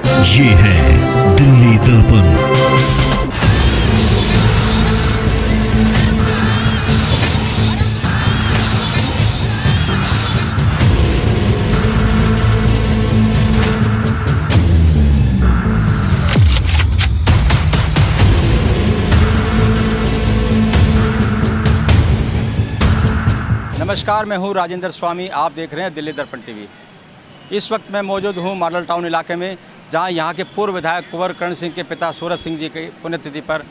ये है दिल्ली दर्पण। नमस्कार, मैं हूं राजेंद्र स्वामी। आप देख रहे हैं दिल्ली दर्पण टीवी। इस वक्त मैं मौजूद हूं मॉडल टाउन इलाके में, जहां यहां के पूर्व विधायक कुंवर कर्ण सिंह के पिता सूरज सिंह जी की पुण्यतिथि पर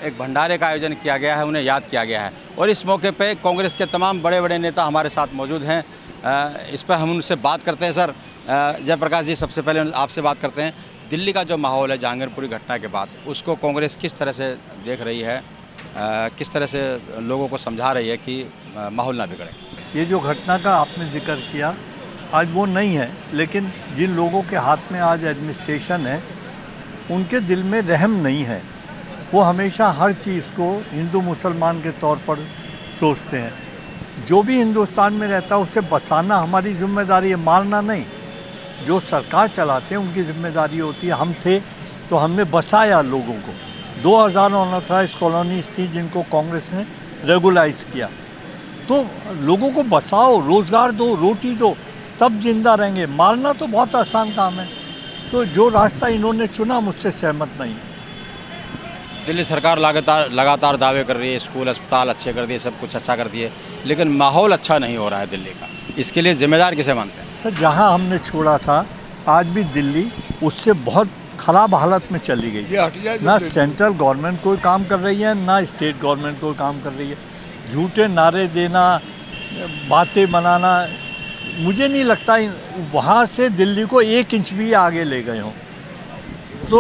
एक भंडारे का आयोजन किया गया है, उन्हें याद किया गया है। और इस मौके पे कांग्रेस के तमाम बड़े बड़े नेता हमारे साथ मौजूद हैं। इस पर हम उनसे बात करते हैं। सर जयप्रकाश जी, सबसे पहले आपसे बात करते हैं। दिल्ली का जो माहौल है जहांगीरपुरी घटना के बाद, उसको कांग्रेस किस तरह से देख रही है, किस तरह से लोगों को समझा रही है कि माहौल ना बिगड़े? ये जो घटना का आपने जिक्र किया, आज वो नहीं है, लेकिन जिन लोगों के हाथ में आज एडमिनिस्ट्रेशन है, उनके दिल में रहम नहीं है। वो हमेशा हर चीज़ को हिंदू मुसलमान के तौर पर सोचते हैं। जो भी हिंदुस्तान में रहता है उसे बसाना हमारी जिम्मेदारी है, मारना नहीं। जो सरकार चलाते हैं उनकी जिम्मेदारी होती है। हम थे तो हमने बसाया लोगों को। 2029 कॉलोनीज थी जिनको कांग्रेस ने रेगुलाइज किया। तो लोगों को बसाओ, रोज़गार दो, रोटी दो, तब जिंदा रहेंगे। मारना तो बहुत आसान काम है। तो जो रास्ता इन्होंने चुना, मुझसे सहमत नहीं। दिल्ली सरकार लगातार दावे कर रही है, स्कूल अस्पताल अच्छे कर दिए, सब कुछ अच्छा कर दिए, लेकिन माहौल अच्छा नहीं हो रहा है दिल्ली का। इसके लिए जिम्मेदार किसे मानते हैं? तो जहाँ हमने छोड़ा था, आज भी दिल्ली उससे बहुत ख़राब हालत में चली गई। ना सेंट्रल गवर्नमेंट कोई काम कर रही है, ना स्टेट गवर्नमेंट कोई काम कर रही है। झूठे नारे देना, बातें बनाना, मुझे नहीं लगता वहाँ से दिल्ली को 1 इंच भी आगे ले गए हों। तो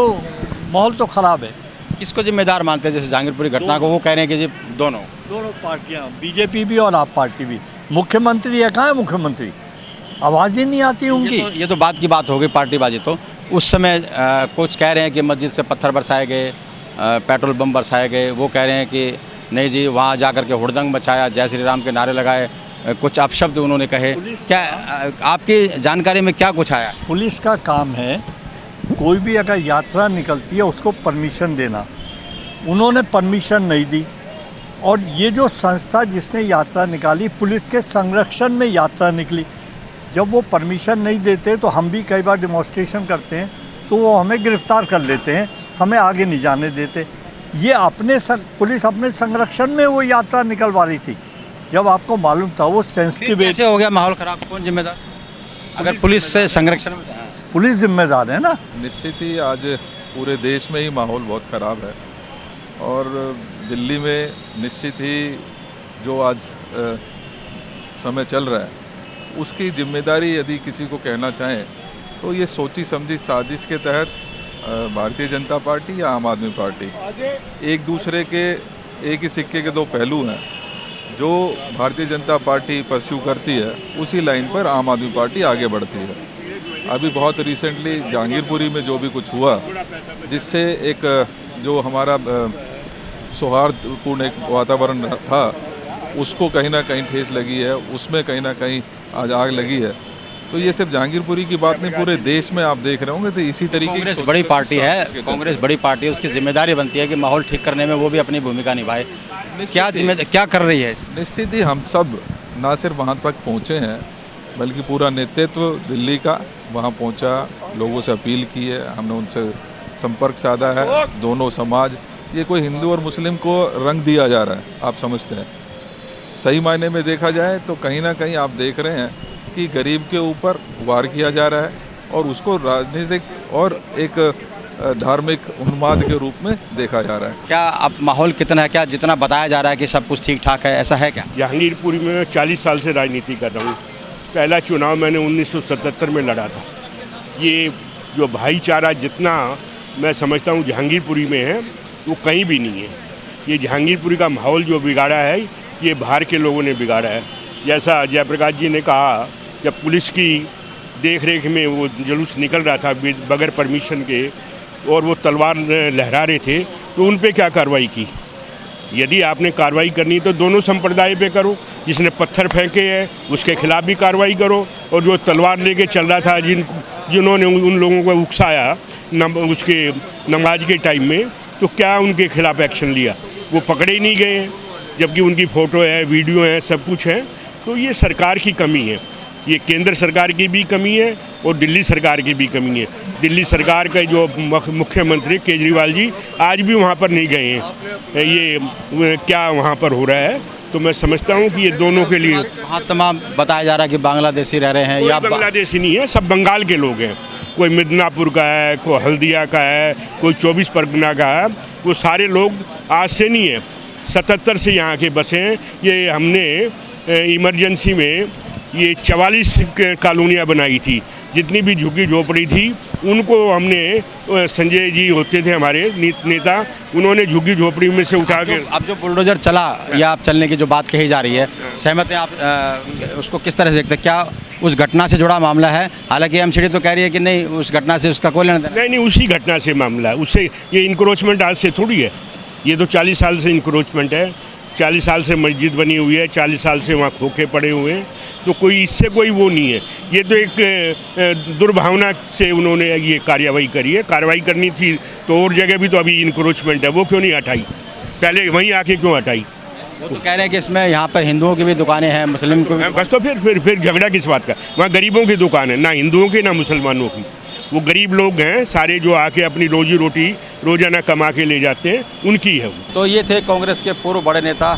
माहौल तो ख़राब है। किसको जिम्मेदार मानते हैं? जैसे जहांगीरपुरी घटना को वो कह रहे हैं कि जी दोनों पार्टियाँ, बीजेपी भी और आप पार्टी भी। मुख्यमंत्री है, कहाँ है मुख्यमंत्री? आवाज़ ही नहीं आती उनकी। ये तो बात की बात हो गई, पार्टीबाजी। तो उस समय कुछ कह रहे हैं कि मस्जिद से पत्थर बरसाए गए, पेट्रोल बम बरसाए गए। वो कह रहे हैं कि नहीं जी, वहाँ जा कर के हुड़दंग मचाया, जय श्री राम के नारे लगाए, कुछ अपशब्द उन्होंने कहे। क्या आपकी जानकारी में क्या कुछ आया? पुलिस का काम है, कोई भी अगर यात्रा निकलती है उसको परमिशन देना। उन्होंने परमिशन नहीं दी। और ये जो संस्था जिसने यात्रा निकाली, पुलिस के संरक्षण में यात्रा निकली। जब वो परमिशन नहीं देते तो हम भी कई बार डिमॉन्स्ट्रेशन करते हैं, तो वो हमें गिरफ्तार कर लेते हैं, हमें आगे नहीं जाने देते। ये पुलिस अपने संरक्षण में वो यात्रा निकलवा रही थी, जब आपको मालूम था वो सेंसिटिव। कैसे हो गया माहौल खराब? कौन जिम्मेदार? अगर पुलिस से संरक्षण में, पुलिस जिम्मेदार है ना। निश्चित ही आज पूरे देश में ही माहौल बहुत ख़राब है, और दिल्ली में निश्चित ही जो आज समय चल रहा है, उसकी जिम्मेदारी यदि किसी को कहना चाहें तो ये सोची समझी साजिश के तहत भारतीय जनता पार्टी या आम आदमी पार्टी, एक दूसरे के, एक ही सिक्के के दो पहलू हैं। जो भारतीय जनता पार्टी परस्यू करती है, उसी लाइन पर आम आदमी पार्टी आगे बढ़ती है। अभी बहुत रिसेंटली जहांगीरपुरी में जो भी कुछ हुआ, जिससे एक जो हमारा सौहार्दपूर्ण एक वातावरण था, उसको कहीं ना कहीं ठेस लगी है, उसमें कहीं ना कहीं आज आग लगी है। तो ये सिर्फ जहांगीरपुरी की बात नहीं, पूरे देश में आप देख रहे होंगे। तो इसी तरीके की कांग्रेस बड़ी पार्टी है, कांग्रेस बड़ी पार्टी है, उसकी जिम्मेदारी बनती है कि माहौल ठीक करने में वो भी अपनी भूमिका निभाए। क्या कर रही है? निश्चित ही हम सब ना सिर्फ वहाँ तक पहुँचे हैं, बल्कि पूरा नेतृत्व दिल्ली का वहाँ पहुँचा, लोगों से अपील की है, हमने उनसे संपर्क साधा है। दोनों समाज, ये कोई हिंदू और मुस्लिम को रंग दिया जा रहा है, आप समझते हैं। सही मायने में देखा जाए तो कहीं ना कहीं आप देख रहे हैं कि गरीब के ऊपर वार किया जा रहा है, और उसको राजनीतिक और एक धार्मिक उन्माद के रूप में देखा जा रहा है। क्या अब माहौल कितना है? क्या जितना बताया जा रहा है कि सब कुछ ठीक ठाक है, ऐसा है क्या? जहांगीरपुरी में मैं 40 साल से राजनीति कर रहा हूँ। पहला चुनाव मैंने 1977 में लड़ा था। ये जो भाईचारा जितना मैं समझता हूँ जहांगीरपुरी में है, वो कहीं भी नहीं है। ये जहांगीरपुरी का माहौल जो बिगाड़ा है, ये बाहर के लोगों ने बिगाड़ा है। जैसा जयप्रकाश जी ने कहा, जब पुलिस की देख रेख में वो जुलूस निकल रहा था बगैर परमिशन के, और वो तलवार लहरा रहे थे, तो उन पे क्या कार्रवाई की? यदि आपने कार्रवाई करनी तो दोनों संप्रदाय पे करो। जिसने पत्थर फेंके हैं उसके खिलाफ भी कार्रवाई करो, और जो तलवार लेके चल रहा था जिन्होंने उन लोगों को उकसाया उसके नमाज के टाइम में, तो क्या उनके खिलाफ एक्शन लिया? वो पकड़े ही नहीं गए हैं, जबकि उनकी फ़ोटो है, वीडियो है, सब कुछ है। तो ये सरकार की कमी है, ये केंद्र सरकार की भी कमी है और दिल्ली सरकार की भी कमी है। दिल्ली सरकार के जो मुख्यमंत्री केजरीवाल जी आज भी वहाँ पर नहीं गए हैं। ये क्या वहाँ पर हो रहा है, तो मैं समझता हूँ कि ये दोनों के लिए वहाँ तमाम बताया जा रहा है कि बांग्लादेशी रह रहे हैं या बांग्लादेशी नहीं है, सब बंगाल के लोग हैं। कोई मिदनापुर का है, कोई हल्दिया का है, कोई 24 परगना का है। वो सारे लोग आज से नहीं है, 77 से यहाँ के बसे हैं। ये हमने इमरजेंसी में ये 44 कॉलोनियाँ बनाई थी, जितनी भी झुग्गी झोपड़ी थी उनको हमने, संजय जी होते थे हमारे नेता, उन्होंने झुग्गी झोपड़ी में से उठा के। अब जो बुलडोजर चला या आप चलने की जो बात कही जा रही है, सहमत हैं आप? उसको किस तरह से देखते हैं? क्या उस घटना से जुड़ा मामला है? हालांकि एमसीडी तो कह रही है कि नहीं, उस घटना से उसका कोई लेना देना नहीं, उसी घटना से मामला है। उससे ये इंक्रोचमेंट आज से थोड़ी है, ये तो 40 साल से इंक्रोचमेंट है। 40 साल से मस्जिद बनी हुई है, 40 साल से वहाँ खोखे पड़े हुए हैं, तो कोई इससे कोई वो नहीं है। ये तो एक दुर्भावना से उन्होंने ये कार्रवाई करी है। कार्रवाई करनी थी तो और जगह भी तो अभी इंक्रोचमेंट है, वो क्यों नहीं हटाई? पहले वहीं आके क्यों हटाई? वो तो कह रहे हैं कि इसमें यहाँ पर हिंदुओं की भी दुकानें हैं, मुस्लिम को भी। बस तो फिर झगड़ा किस बात का? वहाँ गरीबों की दुकान है, ना हिंदुओं की ना मुसलमानों की। वो गरीब लोग हैं सारे, जो आके अपनी रोजी रोटी रोजाना कमा के ले जाते हैं, उनकी है वो। तो ये थे कांग्रेस के पूर्व बड़े नेता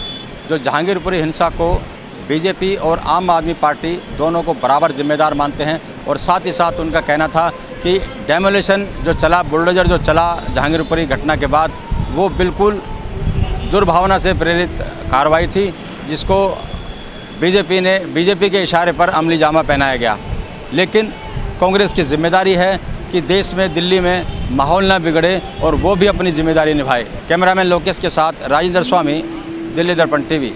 जो जहांगीरपुरी हिंसा को बीजेपी और आम आदमी पार्टी दोनों को बराबर जिम्मेदार मानते हैं। और साथ ही साथ उनका कहना था कि डेमोलिशन जो चला, बुलडोजर जो चला जहांगीरपुरी घटना के बाद, वो बिल्कुल दुर्भावना से प्रेरित कार्रवाई थी, जिसको बीजेपी के इशारे पर अमली जामा पहनाया गया। लेकिन कांग्रेस की जिम्मेदारी है कि देश में, दिल्ली में माहौल न बिगड़े और वो भी अपनी जिम्मेदारी निभाए। कैमरामैन लोकेश के साथ राजेंद्र स्वामी, दिल्ली दर्पण टीवी।